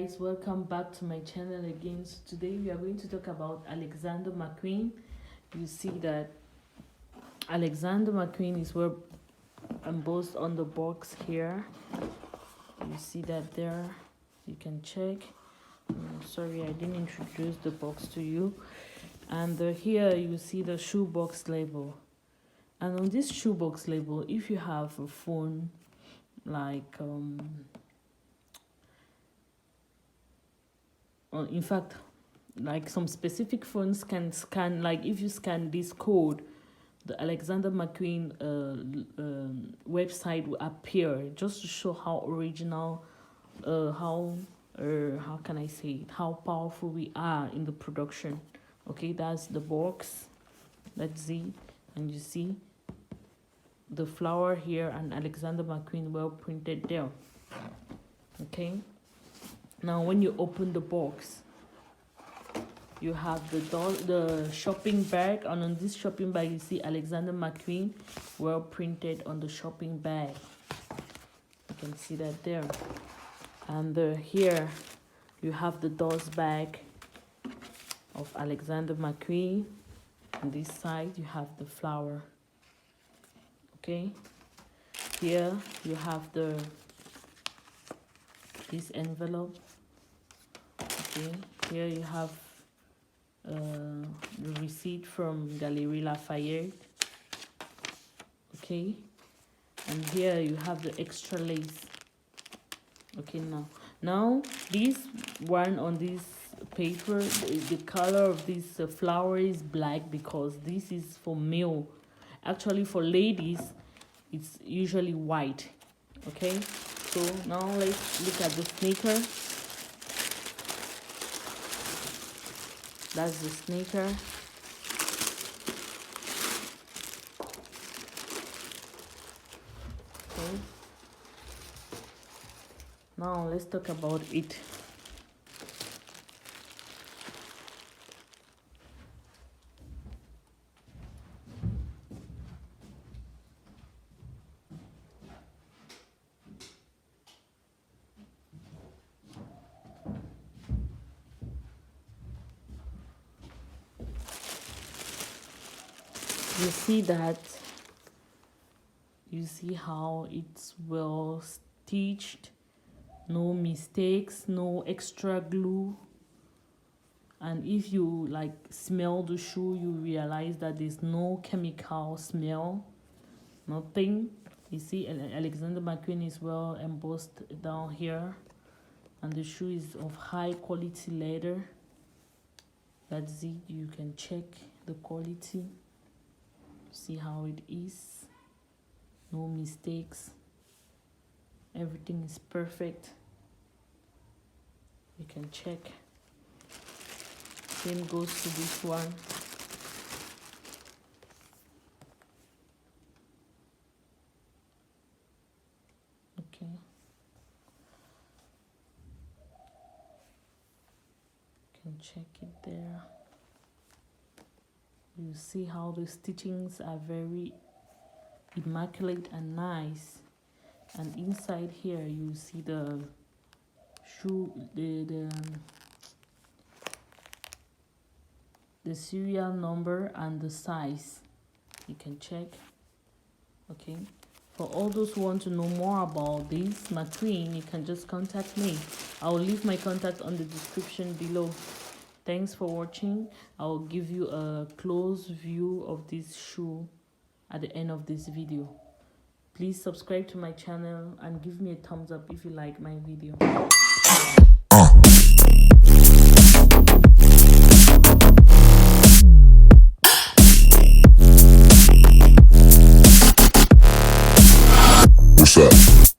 guys, welcome back to my channel again. So today we are going to talk about Alexander McQueen. You see that Alexander McQueen is well embossed on the box here. You see that there, you can check. Sorry, I didn't introduce the box to you. And here you see the shoebox label. And on this shoebox label, if you have a phone like in fact, like some specific phones can scan, like if you scan this code, the Alexander McQueen website will appear, just to show how original, how can I say it, how powerful we are in the production. Okay, that's the box. Let's see, and you see the flower here and Alexander McQueen well printed there. Okay, now when you open the box, you have the shopping bag, and on this shopping bag you see Alexander McQueen well printed on the shopping bag. You can see that there. And here you have the dust bag of Alexander McQueen. On this side you have the flower. Okay, here you have this envelope. Okay, here you have the receipt from Galerie Lafayette. Okay, and here you have the extra lace. Okay, now this one on this paper, the color of this flower is black because this is for male. Actually for ladies it's usually white. Okay, so now let's look at the sneaker. That's the sneaker. Okay, now let's talk about it. You see that, you see how it's well stitched, no mistakes, no extra glue. And if you like smell the shoe, you realize that there's no chemical smell, nothing. You see Alexander McQueen is well embossed down here, and the shoe is of high quality leather. That's it, you can check the quality. See how it is, no mistakes, everything is perfect. You can check. Same goes to this one. Okay, you can check it there. You see how the stitchings are very immaculate and nice. And inside here you see the shoe, the serial number and the size. You can check. Okay, for all those who want to know more about this McQueen, you can just contact me. I'll leave my contact on the description below. Thanks for watching. I'll give you a close view of this shoe at the end of this video. Please subscribe to my channel and give me a thumbs up if you like my video. What's up?